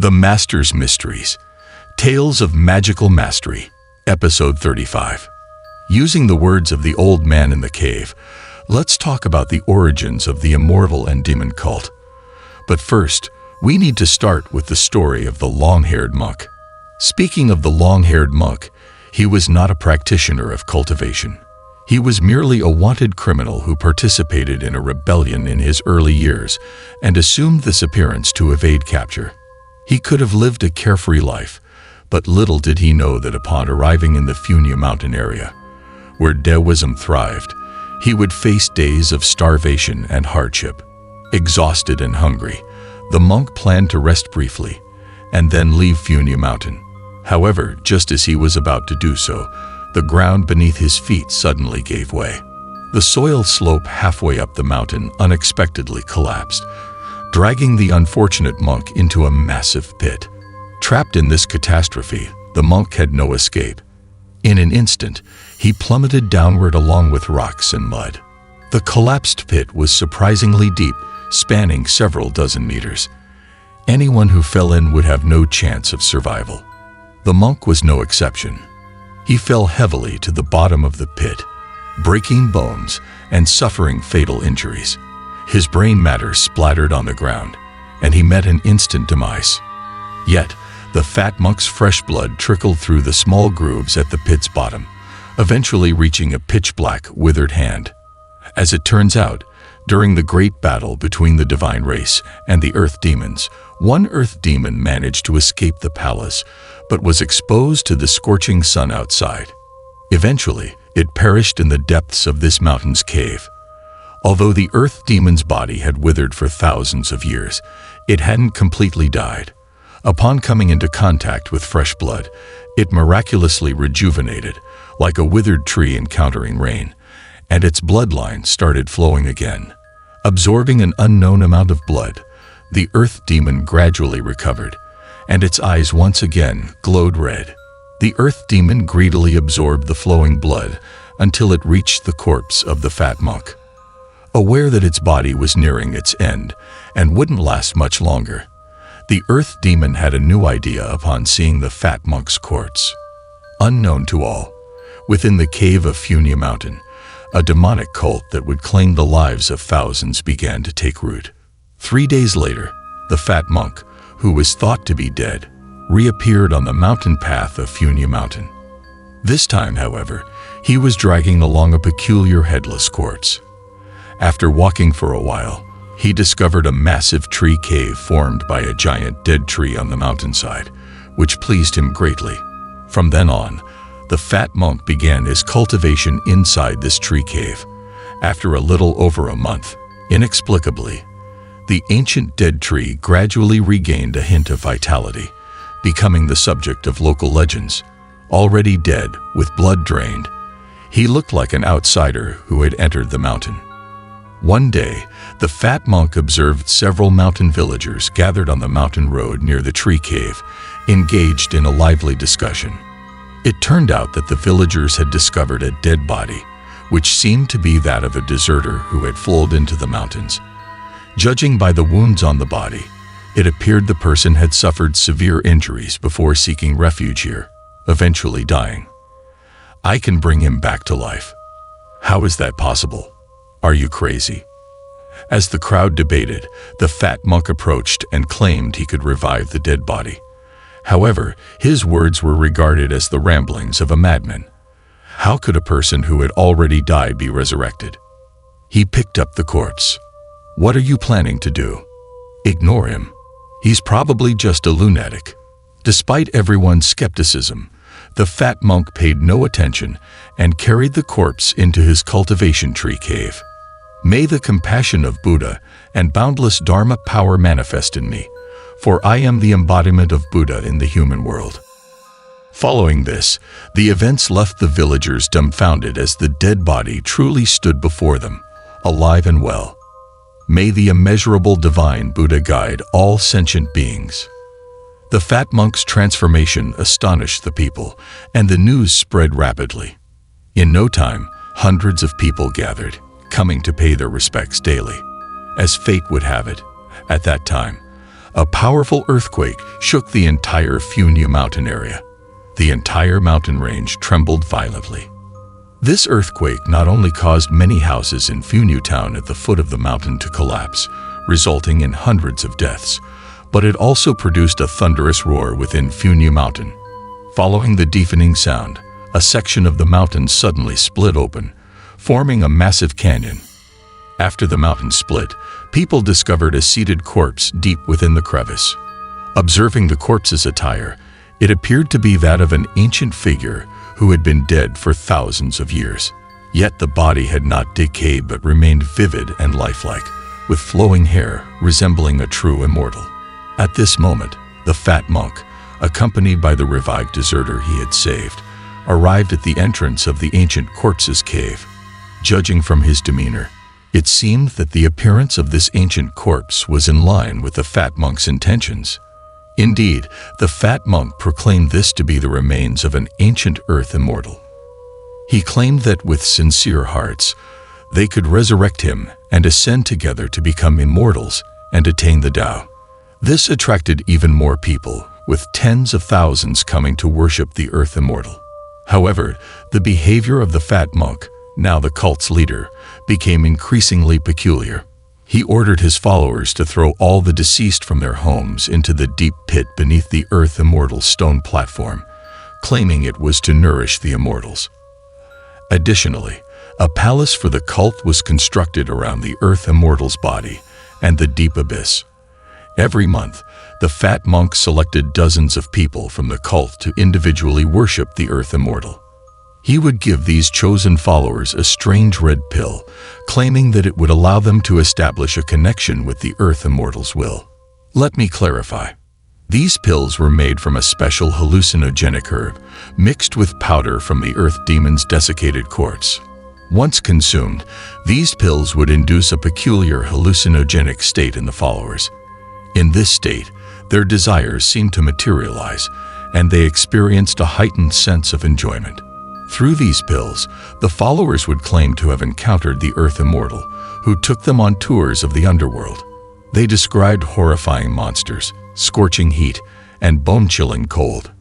The Master's Mysteries, Tales of Magical Mastery, Episode 35. Using the words of the old man in the cave, let's talk about the origins of the immortal and demon cult. But first, we need to start with the story of the long-haired monk. Speaking of the long-haired monk, he was not a practitioner of cultivation. He was merely a wanted criminal who participated in a rebellion in his early years and assumed this appearance to evade capture. He could have lived a carefree life, but little did he know that upon arriving in the Funia mountain area, where Taoism thrived, he would face days of starvation and hardship. Exhausted and hungry, the monk planned to rest briefly and then leave Funia mountain. However, just as he was about to do so, the ground beneath his feet suddenly gave way. The soil slope halfway up the mountain unexpectedly collapsed, dragging the unfortunate monk into a massive pit. Trapped in this catastrophe, the monk had no escape. In an instant, he plummeted downward along with rocks and mud. The collapsed pit was surprisingly deep, spanning several dozen meters. Anyone who fell in would have no chance of survival. The monk was no exception. He fell heavily to the bottom of the pit, breaking bones and suffering fatal injuries. His brain matter splattered on the ground, and he met an instant demise. Yet, the fat monk's fresh blood trickled through the small grooves at the pit's bottom, eventually reaching a pitch-black, withered hand. As it turns out, during the great battle between the divine race and the earth demons, one earth demon managed to escape the palace, but was exposed to the scorching sun outside. Eventually, it perished in the depths of this mountain's cave. Although the earth demon's body had withered for thousands of years, it hadn't completely died. Upon coming into contact with fresh blood, it miraculously rejuvenated, like a withered tree encountering rain, and its bloodline started flowing again. Absorbing an unknown amount of blood, the earth demon gradually recovered, and its eyes once again glowed red. The earth demon greedily absorbed the flowing blood until it reached the corpse of the fat monk. Aware that its body was nearing its end and wouldn't last much longer, the earth demon had a new idea upon seeing the fat monk's corpse. Unknown to all, within the cave of Funia mountain, a demonic cult that would claim the lives of thousands began to take root. 3 days later, the fat monk, who was thought to be dead, reappeared on the mountain path of Funia mountain. This time, however, he was dragging along a peculiar headless corpse. After walking for a while, he discovered a massive tree cave formed by a giant dead tree on the mountainside, which pleased him greatly. From then on, the fat monk began his cultivation inside this tree cave. After a little over a month, inexplicably, the ancient dead tree gradually regained a hint of vitality, becoming the subject of local legends. Already dead, with blood drained, he looked like an outsider who had entered the mountain. One day, the fat monk observed several mountain villagers gathered on the mountain road near the tree cave, engaged in a lively discussion. It turned out that the villagers had discovered a dead body, which seemed to be that of a deserter who had fled into the mountains. Judging by the wounds on the body, it appeared the person had suffered severe injuries before seeking refuge here, eventually dying. I can bring him back to life. How is that possible? Are you crazy? As the crowd debated, the fat monk approached and claimed he could revive the dead body. However, his words were regarded as the ramblings of a madman. How could a person who had already died be resurrected? He picked up the corpse. What are you planning to do? Ignore him. He's probably just a lunatic. Despite everyone's skepticism, the fat monk paid no attention and carried the corpse into his cultivation tree cave. May the compassion of Buddha and boundless Dharma power manifest in me, for I am the embodiment of Buddha in the human world. Following this, the events left the villagers dumbfounded as the dead body truly stood before them, alive and well. May the immeasurable divine Buddha guide all sentient beings. The fat monk's transformation astonished the people, and the news spread rapidly. In no time, hundreds of people gathered, coming to pay their respects daily. As fate would have it, at that time, a powerful earthquake shook the entire Funyu mountain area. The entire mountain range trembled violently. This earthquake not only caused many houses in Funyu town at the foot of the mountain to collapse, resulting in hundreds of deaths, but it also produced a thunderous roar within Funyu mountain. Following the deafening sound, a section of the mountain suddenly split open, forming a massive canyon. After the mountain split, people discovered a seated corpse deep within the crevice. Observing the corpse's attire, it appeared to be that of an ancient figure who had been dead for thousands of years. Yet the body had not decayed but remained vivid and lifelike, with flowing hair resembling a true immortal. At this moment, the fat monk, accompanied by the revived deserter he had saved, arrived at the entrance of the ancient corpse's cave. Judging from his demeanor, it seemed that the appearance of this ancient corpse was in line with the fat monk's intentions. Indeed, the fat monk proclaimed this to be the remains of an ancient earth immortal. He claimed that with sincere hearts, they could resurrect him and ascend together to become immortals and attain the Tao. This attracted even more people, with tens of thousands coming to worship the earth immortal. However, the behavior of the fat monk, now the cult's leader, became increasingly peculiar. He ordered his followers to throw all the deceased from their homes into the deep pit beneath the earth immortal's stone platform, claiming it was to nourish the immortals. Additionally, a palace for the cult was constructed around the earth immortal's body and the deep abyss. Every month, the fat monk selected dozens of people from the cult to individually worship the earth immortal. He would give these chosen followers a strange red pill, claiming that it would allow them to establish a connection with the earth immortal's will. Let me clarify. These pills were made from a special hallucinogenic herb, mixed with powder from the earth demon's desiccated quartz. Once consumed, these pills would induce a peculiar hallucinogenic state in the followers. In this state, their desires seemed to materialize, and they experienced a heightened sense of enjoyment. Through these pills, the followers would claim to have encountered the earth immortal, who took them on tours of the underworld. They described horrifying monsters, scorching heat, and bone-chilling cold.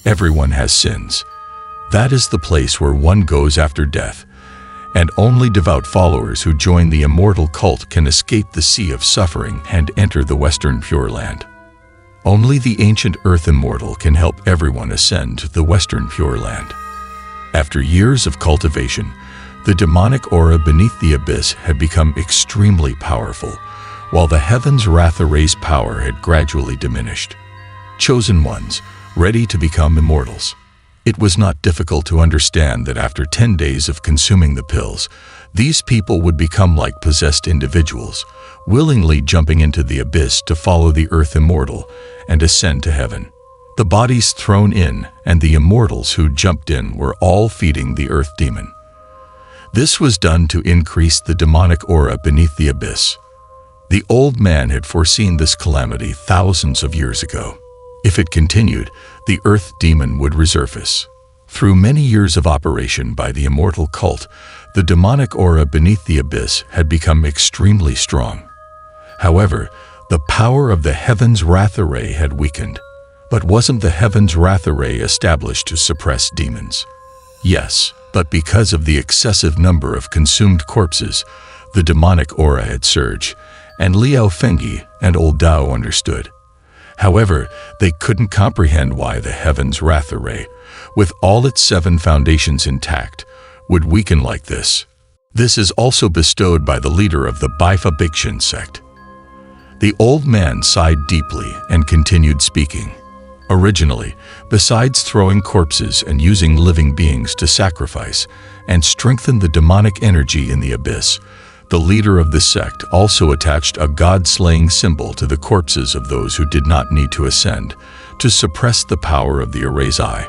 Everyone has sins. That is the place where one goes after death, and only devout followers who join the immortal cult can escape the sea of suffering and enter the Western Pure Land. Only the ancient earth immortal can help everyone ascend to the Western Pure Land. After years of cultivation, the demonic aura beneath the abyss had become extremely powerful, while the heavens' wrath array's power had gradually diminished. Chosen ones, ready to become immortals. It was not difficult to understand that after 10 days of consuming the pills, these people would become like possessed individuals, willingly jumping into the abyss to follow the earth immortal and ascend to heaven. The bodies thrown in and the immortals who jumped in were all feeding the earth demon. This was done to increase the demonic aura beneath the abyss. The old man had foreseen this calamity thousands of years ago. If it continued, the earth demon would resurface. Through many years of operation by the immortal cult, the demonic aura beneath the abyss had become extremely strong. However, the power of the heavens' wrath array had weakened. But wasn't the heavens' wrath array established to suppress demons? Yes, but because of the excessive number of consumed corpses, the demonic aura had surged, and Liao Fengyi and Old Dao understood. However, they couldn't comprehend why the heavens' wrath array, with all its 7 foundations intact, would weaken like this. This is also bestowed by the leader of the Baifa Bixin sect. The old man sighed deeply and continued speaking. Originally, besides throwing corpses and using living beings to sacrifice and strengthen the demonic energy in the abyss, the leader of the sect also attached a god-slaying symbol to the corpses of those who did not need to ascend, to suppress the power of the array's eye.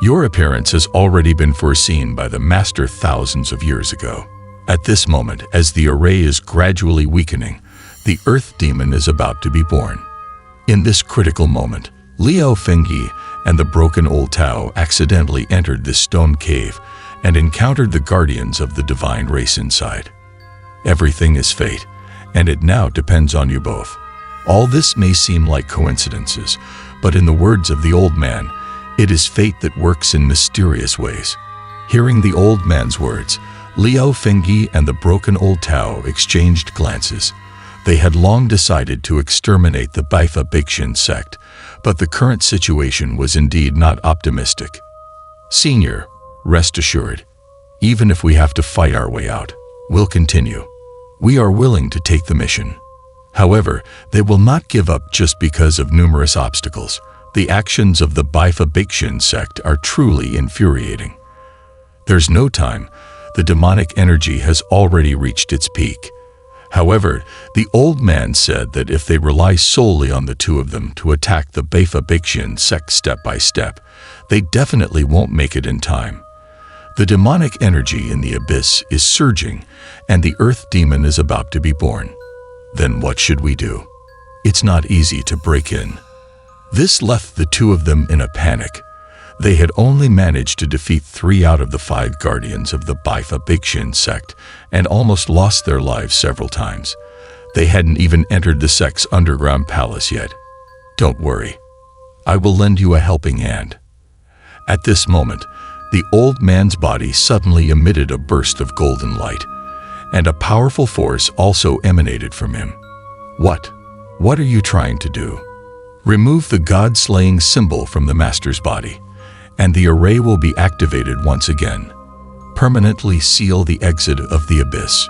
Your appearance has already been foreseen by the master thousands of years ago. At this moment, as the array is gradually weakening, the earth demon is about to be born. In this critical moment, Liao Fengyi and the broken old Tao accidentally entered this stone cave and encountered the guardians of the divine race inside. Everything is fate, and it now depends on you both. All this may seem like coincidences, but in the words of the old man, it is fate that works in mysterious ways. Hearing the old man's words, Liao Fengyi and the broken old Tao exchanged glances. They had long decided to exterminate the Baifa Bixin sect, but the current situation was indeed not optimistic. Senior, rest assured, even if we have to fight our way out, we'll continue. We are willing to take the mission. However, they will not give up just because of numerous obstacles. The actions of the Baifa Bixin sect are truly infuriating. There's no time. The demonic energy has already reached its peak. However, the old man said that if they rely solely on the two of them to attack the Baifa Bixin sect step by step, they definitely won't make it in time. The demonic energy in the abyss is surging, and the earth demon is about to be born. Then what should we do? It's not easy to break in. This left the two of them in a panic. They had only managed to defeat 3 out of the 5 guardians of the Baifa Bixin sect and almost lost their lives several times. They hadn't even entered the sect's underground palace yet. Don't worry. I will lend you a helping hand. At this moment, the old man's body suddenly emitted a burst of golden light, and a powerful force also emanated from him. What are you trying to do? Remove the god-slaying symbol from the master's body, and the array will be activated once again. Permanently seal the exit of the abyss.